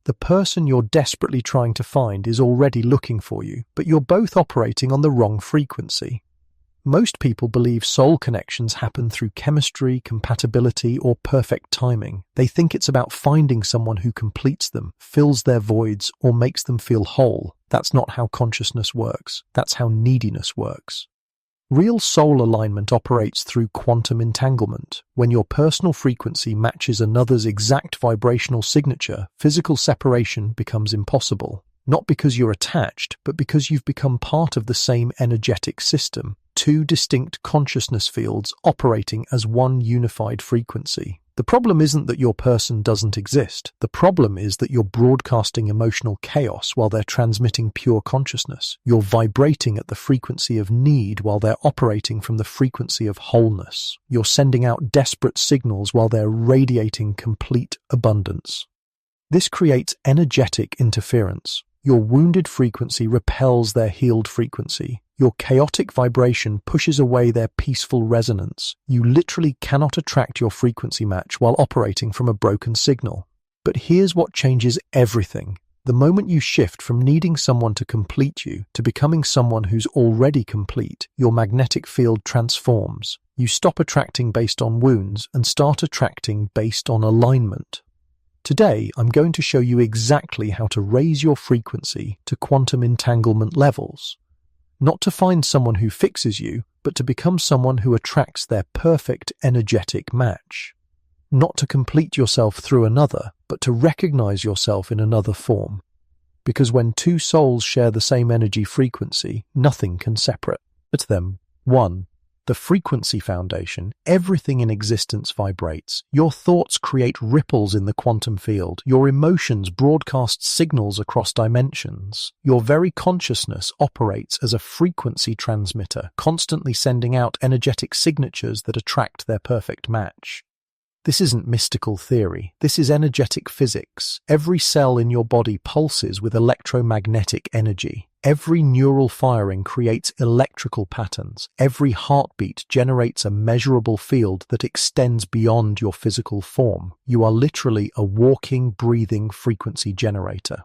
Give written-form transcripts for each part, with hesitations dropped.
The person you're desperately trying to find is already looking for you, but you're both operating on the wrong frequency. Most people believe soul connections happen through chemistry, compatibility, or perfect timing. They think it's about finding someone who completes them, fills their voids, or makes them feel whole. That's not how consciousness works. That's how neediness works. Real soul alignment operates through quantum entanglement. When your personal frequency matches another's exact vibrational signature, physical separation becomes impossible. Not because you're attached, but because you've become part of the same energetic system. Two distinct consciousness fields operating as one unified frequency. The problem isn't that your person doesn't exist. The problem is that you're broadcasting emotional chaos while they're transmitting pure consciousness. You're vibrating at the frequency of need while they're operating from the frequency of wholeness. You're sending out desperate signals while they're radiating complete abundance. This creates energetic interference. Your wounded frequency repels their healed frequency. Your chaotic vibration pushes away their peaceful resonance. You literally cannot attract your frequency match while operating from a broken signal. But here's what changes everything. The moment you shift from needing someone to complete you to becoming someone who's already complete, your magnetic field transforms. You stop attracting based on wounds and start attracting based on alignment. Today, I'm going to show you exactly how to raise your frequency to quantum entanglement levels. Not to find someone who fixes you, but to become someone who attracts their perfect energetic match. Not to complete yourself through another, but to recognize yourself in another form. Because when two souls share the same energy frequency, nothing can separate them. 1. The frequency foundation. Everything in existence vibrates. Your thoughts create ripples in the quantum field. Your emotions broadcast signals across dimensions. Your very consciousness operates as a frequency transmitter, constantly sending out energetic signatures that attract their perfect match. This isn't mystical theory. This is energetic physics. Every cell in your body pulses with electromagnetic energy. Every neural firing creates electrical patterns. Every heartbeat generates a measurable field that extends beyond your physical form. You are literally a walking, breathing frequency generator.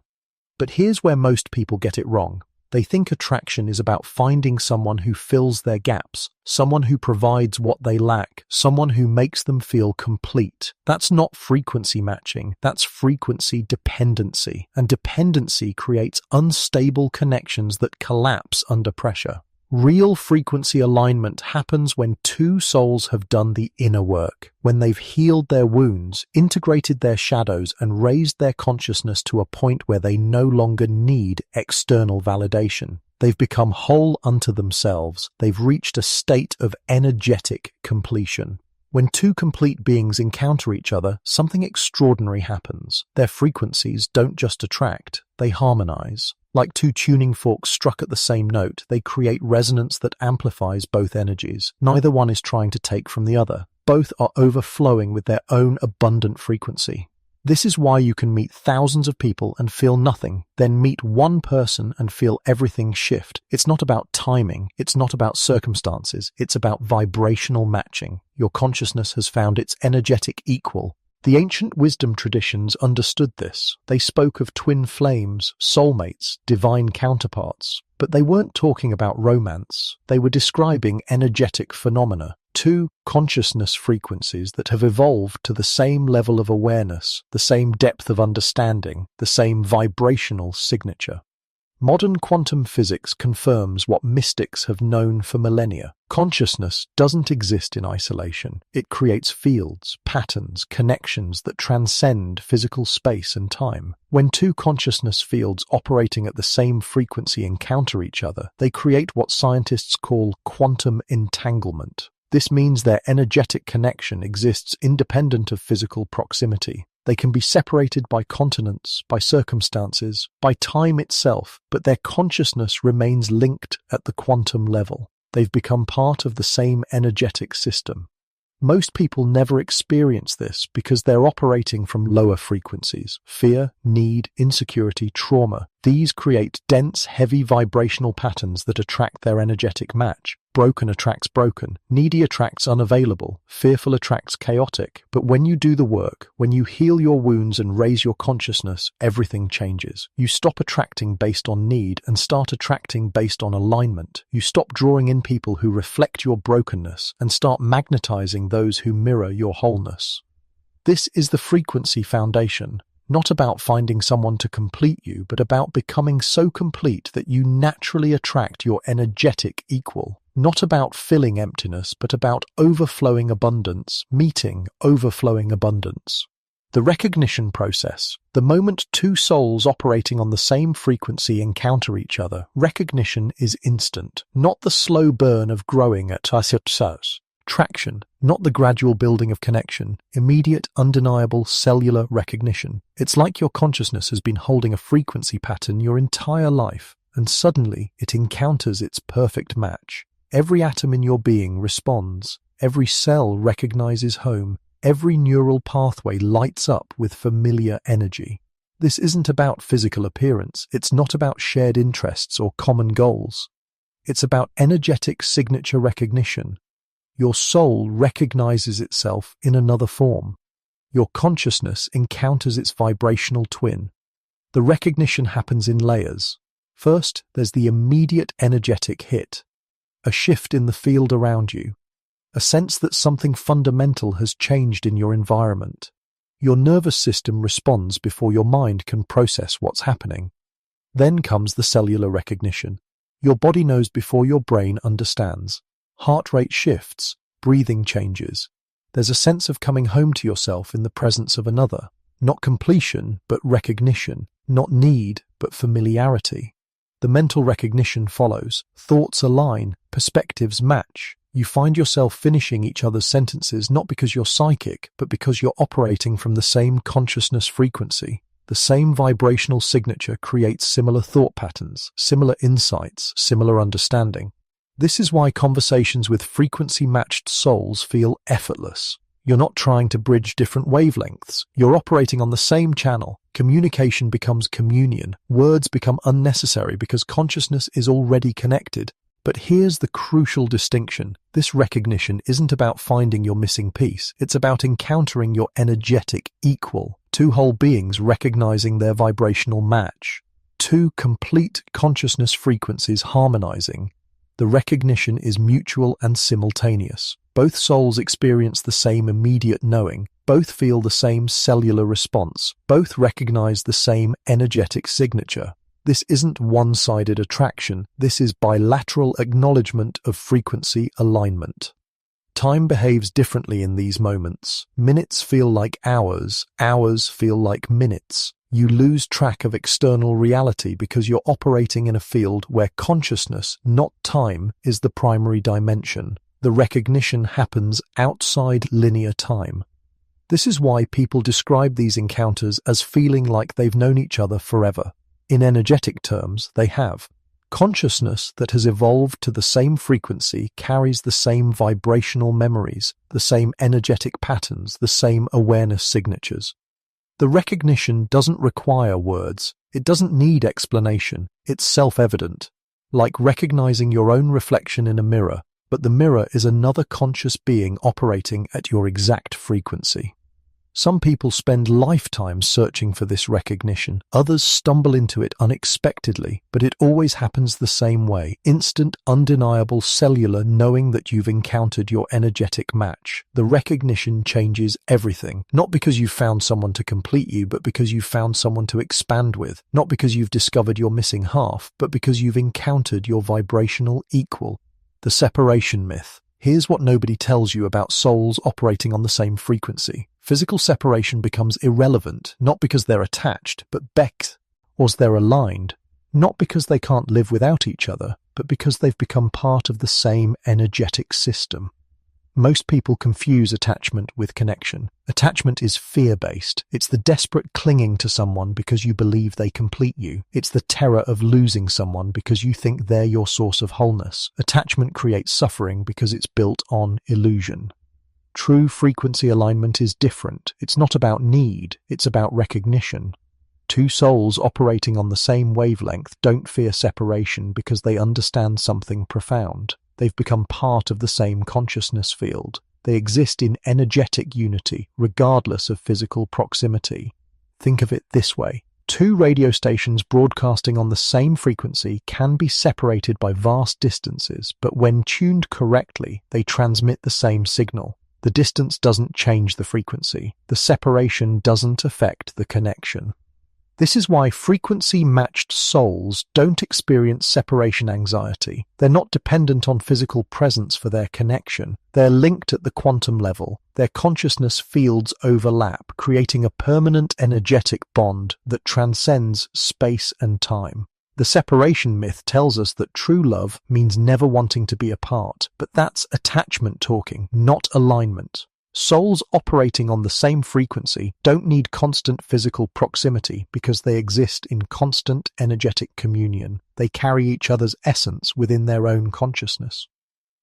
But here's where most people get it wrong. They think attraction is about finding someone who fills their gaps, someone who provides what they lack, someone who makes them feel complete. That's not frequency matching, that's frequency dependency. And dependency creates unstable connections that collapse under pressure. Real frequency alignment happens when two souls have done the inner work, when they've healed their wounds, integrated their shadows, and raised their consciousness to a point where they no longer need external validation. They've become whole unto themselves. They've reached a state of energetic completion. When two complete beings encounter each other, something extraordinary happens. Their frequencies don't just attract, they harmonize. Like two tuning forks struck at the same note, they create resonance that amplifies both energies. Neither one is trying to take from the other. Both are overflowing with their own abundant frequency. This is why you can meet thousands of people and feel nothing, then meet one person and feel everything shift. It's not about timing, it's not about circumstances, it's about vibrational matching. Your consciousness has found its energetic equal. The ancient wisdom traditions understood this. They spoke of twin flames, soulmates, divine counterparts. But they weren't talking about romance. They were describing energetic phenomena. Two consciousness frequencies that have evolved to the same level of awareness, the same depth of understanding, the same vibrational signature. Modern quantum physics confirms what mystics have known for millennia. Consciousness doesn't exist in isolation. It creates fields, patterns, connections that transcend physical space and time. When two consciousness fields operating at the same frequency encounter each other, they create what scientists call quantum entanglement. This means their energetic connection exists independent of physical proximity. They can be separated by continents, by circumstances, by time itself, but their consciousness remains linked at the quantum level. They've become part of the same energetic system. Most people never experience this because they're operating from lower frequencies. Fear, need, insecurity, trauma. These create dense, heavy vibrational patterns that attract their energetic match. Broken attracts broken, needy attracts unavailable, fearful attracts chaotic. But when you do the work, when you heal your wounds and raise your consciousness, everything changes. You stop attracting based on need and start attracting based on alignment. You stop drawing in people who reflect your brokenness and start magnetizing those who mirror your wholeness. This is the frequency foundation. Not about finding someone to complete you, but about becoming so complete that you naturally attract your energetic equal. Not about filling emptiness, but about overflowing abundance, meeting overflowing abundance. The recognition process. The moment two souls operating on the same frequency encounter each other, recognition is instant, not the slow burn of growing at traction, not the gradual building of connection, immediate, undeniable cellular recognition. It's like your consciousness has been holding a frequency pattern your entire life, and suddenly it encounters its perfect match. Every atom in your being responds, every cell recognizes home, every neural pathway lights up with familiar energy. This isn't about physical appearance, it's not about shared interests or common goals. It's about energetic signature recognition. Your soul recognizes itself in another form. Your consciousness encounters its vibrational twin. The recognition happens in layers. First, there's the immediate energetic hit. A shift in the field around you. A sense that something fundamental has changed in your environment. Your nervous system responds before your mind can process what's happening. Then comes the cellular recognition. Your body knows before your brain understands. Heart rate shifts, breathing changes. There's a sense of coming home to yourself in the presence of another. Not completion, but recognition. Not need, but familiarity. The mental recognition follows. Thoughts align, perspectives match. You find yourself finishing each other's sentences not because you're psychic, but because you're operating from the same consciousness frequency. The same vibrational signature creates similar thought patterns, similar insights, similar understanding. This is why conversations with frequency-matched souls feel effortless. You're not trying to bridge different wavelengths. You're operating on the same channel. Communication becomes communion. Words become unnecessary because consciousness is already connected. But here's the crucial distinction. This recognition isn't about finding your missing piece. It's about encountering your energetic equal. Two whole beings recognizing their vibrational match. Two complete consciousness frequencies harmonizing. The recognition is mutual and simultaneous. Both souls experience the same immediate knowing. Both feel the same cellular response. Both recognize the same energetic signature. This isn't one-sided attraction. This is bilateral acknowledgement of frequency alignment. Time behaves differently in these moments. Minutes feel like hours. Hours feel like minutes. You lose track of external reality because you're operating in a field where consciousness, not time, is the primary dimension. The recognition happens outside linear time. This is why people describe these encounters as feeling like they've known each other forever. In energetic terms, they have. Consciousness that has evolved to the same frequency carries the same vibrational memories, the same energetic patterns, the same awareness signatures. The recognition doesn't require words. It doesn't need explanation. It's self-evident. Like recognizing your own reflection in a mirror, but the mirror is another conscious being operating at your exact frequency. Some people spend lifetimes searching for this recognition. Others stumble into it unexpectedly, but it always happens the same way. Instant, undeniable cellular knowing that you've encountered your energetic match. The recognition changes everything. Not because you've found someone to complete you, but because you've found someone to expand with. Not because you've discovered your missing half, but because you've encountered your vibrational equal. The separation myth. Here's what nobody tells you about souls operating on the same frequency. Physical separation becomes irrelevant, not because they're attached, but because they're aligned. Not because they can't live without each other, but because they've become part of the same energetic system. Most people confuse attachment with connection. Attachment is fear-based. It's the desperate clinging to someone because you believe they complete you. It's the terror of losing someone because you think they're your source of wholeness. Attachment creates suffering because it's built on illusion. True frequency alignment is different. It's not about need, it's about recognition. Two souls operating on the same wavelength don't fear separation because they understand something profound. They've become part of the same consciousness field. They exist in energetic unity, regardless of physical proximity. Think of it this way. Two radio stations broadcasting on the same frequency can be separated by vast distances, but when tuned correctly, they transmit the same signal. The distance doesn't change the frequency. The separation doesn't affect the connection. This is why frequency-matched souls don't experience separation anxiety. They're not dependent on physical presence for their connection. They're linked at the quantum level. Their consciousness fields overlap, creating a permanent energetic bond that transcends space and time. The separation myth tells us that true love means never wanting to be apart, but that's attachment talking, not alignment. Souls operating on the same frequency don't need constant physical proximity because they exist in constant energetic communion. They carry each other's essence within their own consciousness.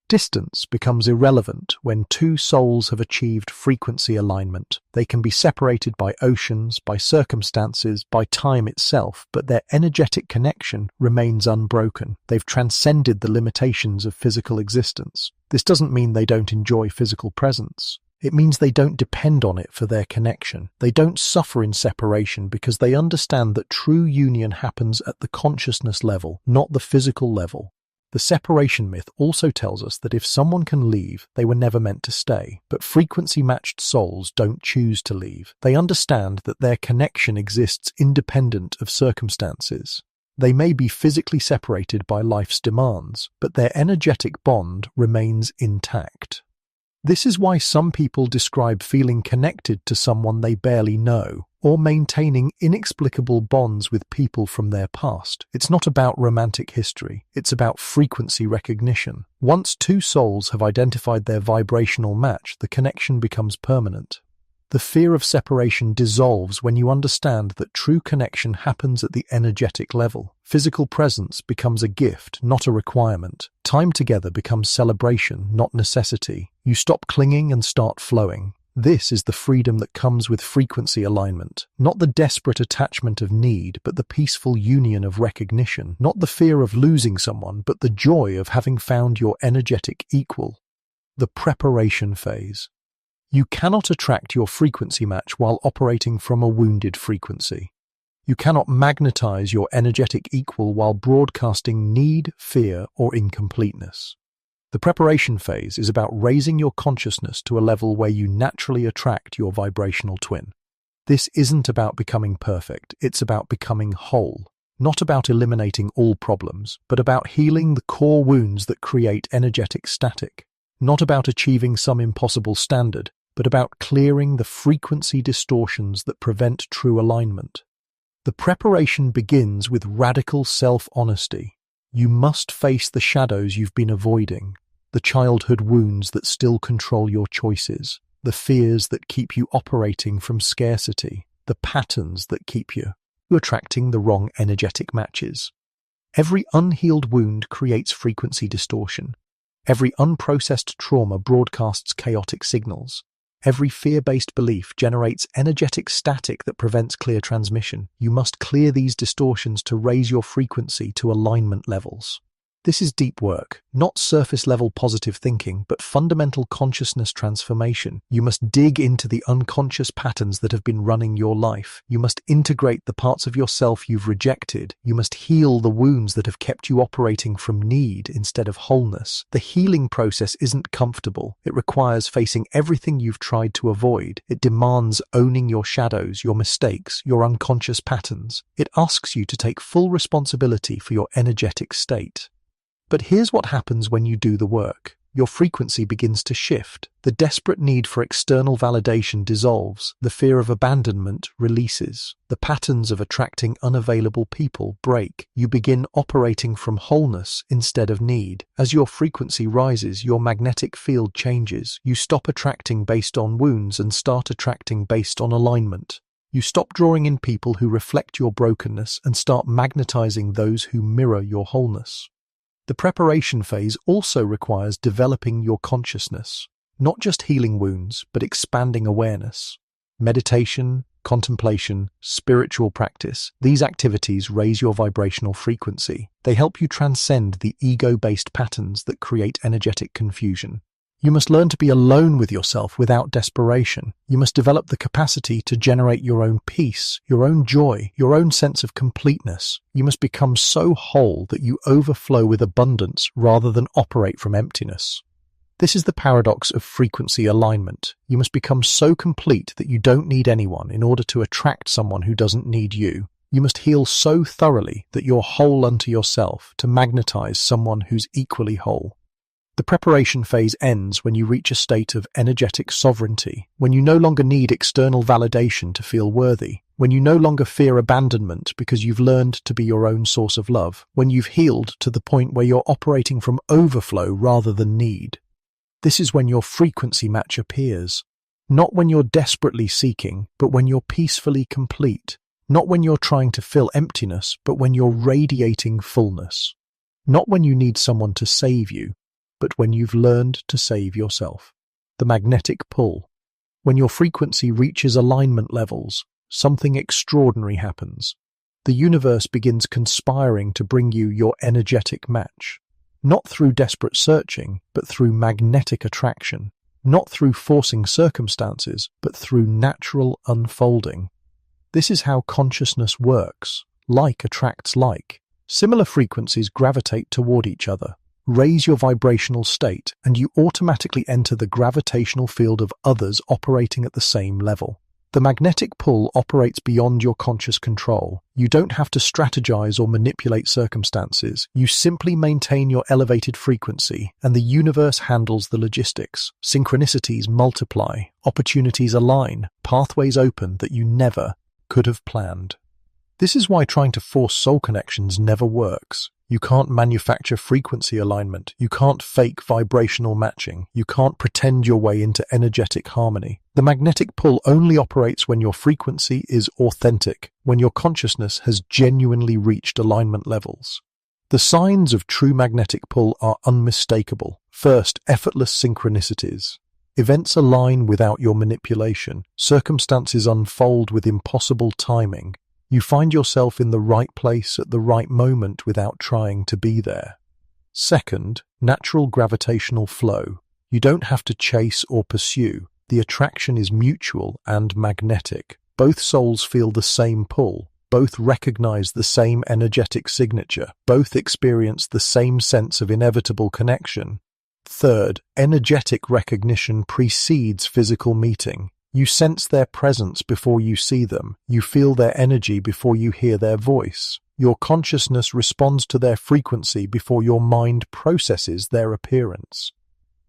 Distance becomes irrelevant when two souls have achieved frequency alignment. They can be separated by oceans, by circumstances, by time itself, but their energetic connection remains unbroken. They've transcended the limitations of physical existence. This doesn't mean they don't enjoy physical presence. It means they don't depend on it for their connection. They don't suffer in separation because they understand that true union happens at the consciousness level, not the physical level. The separation myth also tells us that if someone can leave, they were never meant to stay. But frequency-matched souls don't choose to leave. They understand that their connection exists independent of circumstances. They may be physically separated by life's demands, but their energetic bond remains intact. This is why some people describe feeling connected to someone they barely know, or maintaining inexplicable bonds with people from their past. It's not about romantic history, it's about frequency recognition. Once two souls have identified their vibrational match, the connection becomes permanent. The fear of separation dissolves when you understand that true connection happens at the energetic level. Physical presence becomes a gift, not a requirement. Time together becomes celebration, not necessity. You stop clinging and start flowing. This is the freedom that comes with frequency alignment. Not the desperate attachment of need, but the peaceful union of recognition. Not the fear of losing someone, but the joy of having found your energetic equal. The preparation phase. You cannot attract your frequency match while operating from a wounded frequency. You cannot magnetize your energetic equal while broadcasting need, fear, or incompleteness. The preparation phase is about raising your consciousness to a level where you naturally attract your vibrational twin. This isn't about becoming perfect, it's about becoming whole. Not about eliminating all problems, but about healing the core wounds that create energetic static. Not about achieving some impossible standard, but about clearing the frequency distortions that prevent true alignment. The preparation begins with radical self-honesty. You must face the shadows you've been avoiding, the childhood wounds that still control your choices, the fears that keep you operating from scarcity, the patterns that keep you attracting the wrong energetic matches. Every unhealed wound creates frequency distortion. Every unprocessed trauma broadcasts chaotic signals. Every fear-based belief generates energetic static that prevents clear transmission. You must clear these distortions to raise your frequency to alignment levels. This is deep work, not surface-level positive thinking, but fundamental consciousness transformation. You must dig into the unconscious patterns that have been running your life. You must integrate the parts of yourself you've rejected. You must heal the wounds that have kept you operating from need instead of wholeness. The healing process isn't comfortable. It requires facing everything you've tried to avoid. It demands owning your shadows, your mistakes, your unconscious patterns. It asks you to take full responsibility for your energetic state. But here's what happens when you do the work. Your frequency begins to shift. The desperate need for external validation dissolves. The fear of abandonment releases. The patterns of attracting unavailable people break. You begin operating from wholeness instead of need. As your frequency rises, your magnetic field changes. You stop attracting based on wounds and start attracting based on alignment. You stop drawing in people who reflect your brokenness and start magnetizing those who mirror your wholeness. The preparation phase also requires developing your consciousness, not just healing wounds, but expanding awareness. Meditation, contemplation, spiritual practice. These activities raise your vibrational frequency. They help you transcend the ego-based patterns that create energetic confusion. You must learn to be alone with yourself without desperation. You must develop the capacity to generate your own peace, your own joy, your own sense of completeness. You must become so whole that you overflow with abundance rather than operate from emptiness. This is the paradox of frequency alignment. You must become so complete that you don't need anyone in order to attract someone who doesn't need you. You must heal so thoroughly that you're whole unto yourself to magnetize someone who's equally whole. The preparation phase ends when you reach a state of energetic sovereignty, when you no longer need external validation to feel worthy, when you no longer fear abandonment because you've learned to be your own source of love, when you've healed to the point where you're operating from overflow rather than need. This is when your frequency match appears, not when you're desperately seeking, but when you're peacefully complete, not when you're trying to fill emptiness, but when you're radiating fullness, not when you need someone to save you, but when you've learned to save yourself. The magnetic pull. When your frequency reaches alignment levels, something extraordinary happens. The universe begins conspiring to bring you your energetic match. Not through desperate searching, but through magnetic attraction. Not through forcing circumstances, but through natural unfolding. This is how consciousness works. Like attracts like. Similar frequencies gravitate toward each other. Raise your vibrational state, and you automatically enter the gravitational field of others operating at the same level. The magnetic pull operates beyond your conscious control. You don't have to strategize or manipulate circumstances. You simply maintain your elevated frequency, and the universe handles the logistics. Synchronicities multiply, opportunities align, pathways open that you never could have planned. This is why trying to force soul connections never works. You can't manufacture frequency alignment. You can't fake vibrational matching. You can't pretend your way into energetic harmony. The magnetic pull only operates when your frequency is authentic, when your consciousness has genuinely reached alignment levels. The signs of true magnetic pull are unmistakable. First, effortless synchronicities. Events align without your manipulation. Circumstances unfold with impossible timing. You find yourself in the right place at the right moment without trying to be there. Second, natural gravitational flow. You don't have to chase or pursue. The attraction is mutual and magnetic. Both souls feel the same pull. Both recognize the same energetic signature. Both experience the same sense of inevitable connection. Third, energetic recognition precedes physical meeting. You sense their presence before you see them. You feel their energy before you hear their voice. Your consciousness responds to their frequency before your mind processes their appearance.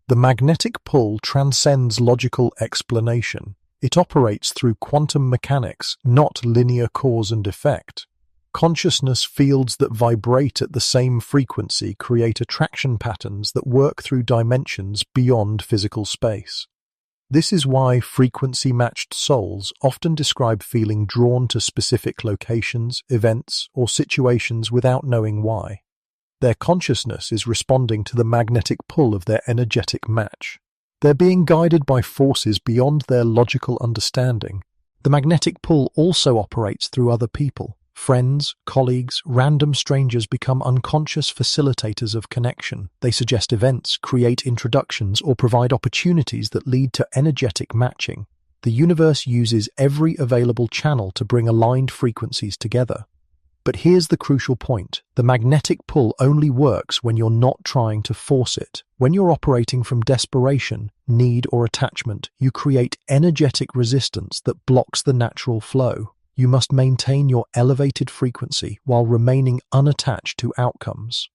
The magnetic pull transcends logical explanation. It operates through quantum mechanics, not linear cause and effect. Consciousness fields that vibrate at the same frequency create attraction patterns that work through dimensions beyond physical space. This is why frequency-matched souls often describe feeling drawn to specific locations, events, or situations without knowing why. Their consciousness is responding to the magnetic pull of their energetic match. They're being guided by forces beyond their logical understanding. The magnetic pull also operates through other people. Friends, colleagues, random strangers become unconscious facilitators of connection. They suggest events, create introductions, or provide opportunities that lead to energetic matching. The universe uses every available channel to bring aligned frequencies together. But here's the crucial point. The magnetic pull only works when you're not trying to force it. When you're operating from desperation, need, or attachment, you create energetic resistance that blocks the natural flow. You must maintain your elevated frequency while remaining unattached to outcomes.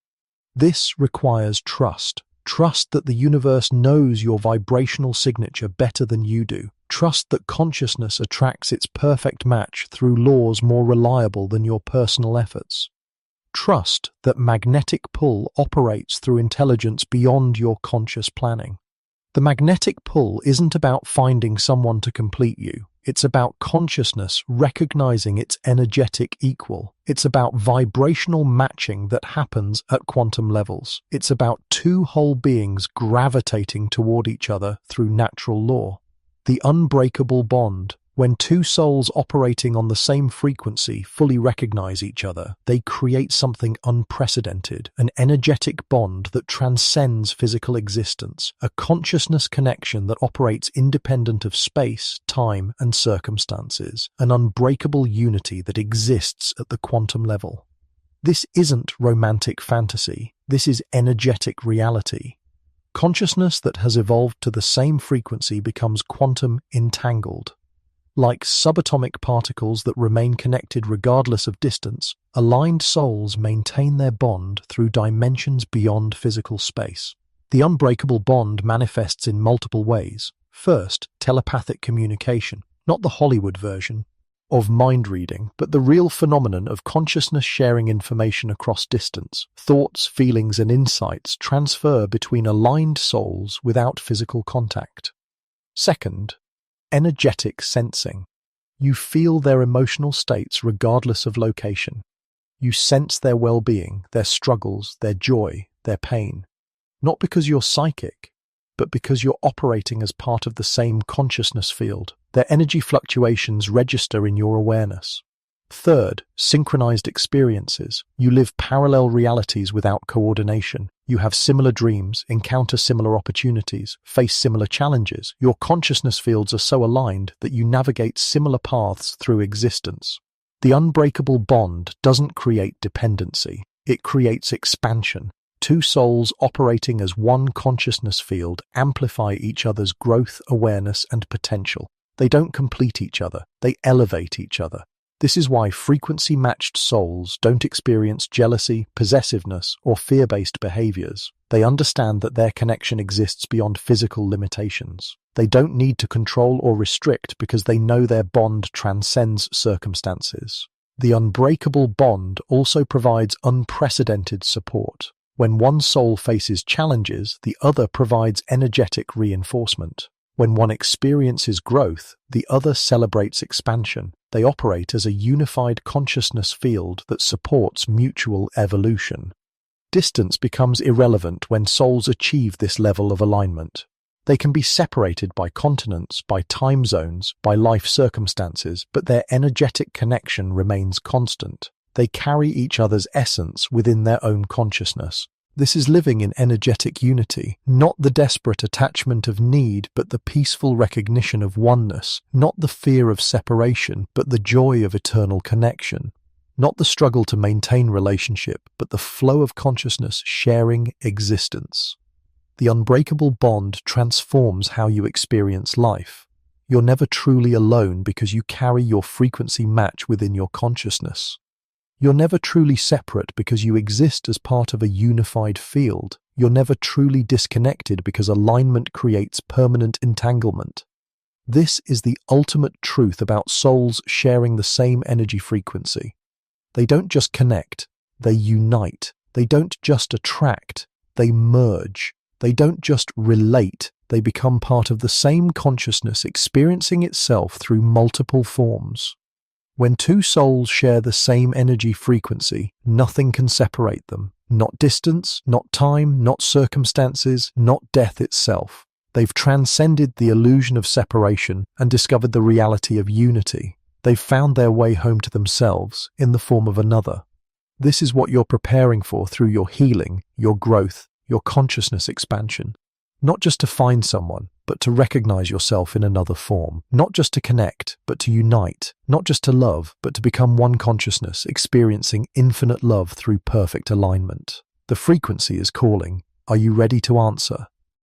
This requires trust. Trust that the universe knows your vibrational signature better than you do. Trust that consciousness attracts its perfect match through laws more reliable than your personal efforts. Trust that magnetic pull operates through intelligence beyond your conscious planning. The magnetic pull isn't about finding someone to complete you. It's about consciousness recognizing its energetic equal. It's about vibrational matching that happens at quantum levels. It's about two whole beings gravitating toward each other through natural law. The unbreakable bond, When two souls operating on the same frequency fully recognize each other, they create something unprecedented, an energetic bond that transcends physical existence, a consciousness connection that operates independent of space, time, and circumstances, an unbreakable unity that exists at the quantum level. This isn't romantic fantasy, this is energetic reality. Consciousness that has evolved to the same frequency becomes quantum entangled. Like subatomic particles that remain connected regardless of distance, aligned souls maintain their bond through dimensions beyond physical space. The unbreakable bond manifests in multiple ways. First, telepathic communication, not the Hollywood version of mind reading, but the real phenomenon of consciousness sharing information across distance. Thoughts, feelings, and insights transfer between aligned souls without physical contact. Second, energetic sensing. You feel their emotional states regardless of location. You sense their well-being, their struggles, their joy, their pain. Not because you're psychic, but because you're operating as part of the same consciousness field. Their energy fluctuations register in your awareness. Third, synchronized experiences. You live parallel realities without coordination. You have similar dreams, encounter similar opportunities, face similar challenges. Your consciousness fields are so aligned that you navigate similar paths through existence. The unbreakable bond doesn't create dependency. It creates expansion. Two souls operating as one consciousness field amplify each other's growth, awareness, and potential. They don't complete each other, they elevate each other. This is why frequency-matched souls don't experience jealousy, possessiveness, or fear-based behaviors. They understand that their connection exists beyond physical limitations. They don't need to control or restrict because they know their bond transcends circumstances. The unbreakable bond also provides unprecedented support. When one soul faces challenges, the other provides energetic reinforcement. When one experiences growth, the other celebrates expansion. They operate as a unified consciousness field that supports mutual evolution. Distance becomes irrelevant when souls achieve this level of alignment. They can be separated by continents, by time zones, by life circumstances, but their energetic connection remains constant. They carry each other's essence within their own consciousness. This is living in energetic unity, not the desperate attachment of need, but the peaceful recognition of oneness, not the fear of separation, but the joy of eternal connection, not the struggle to maintain relationship, but the flow of consciousness sharing existence. The unbreakable bond transforms how you experience life. You're never truly alone because you carry your frequency match within your consciousness. You're never truly separate because you exist as part of a unified field. You're never truly disconnected because alignment creates permanent entanglement. This is the ultimate truth about souls sharing the same energy frequency. They don't just connect, they unite. They don't just attract, they merge. They don't just relate, they become part of the same consciousness experiencing itself through multiple forms. When two souls share the same energy frequency, nothing can separate them. Not distance, not time, not circumstances, not death itself. They've transcended the illusion of separation and discovered the reality of unity. They've found their way home to themselves in the form of another. This is what you're preparing for through your healing, your growth, your consciousness expansion. Not just to find someone, but to recognize yourself in another form. Not just to connect, but to unite. Not just to love, but to become one consciousness, experiencing infinite love through perfect alignment. The frequency is calling. Are you ready to answer?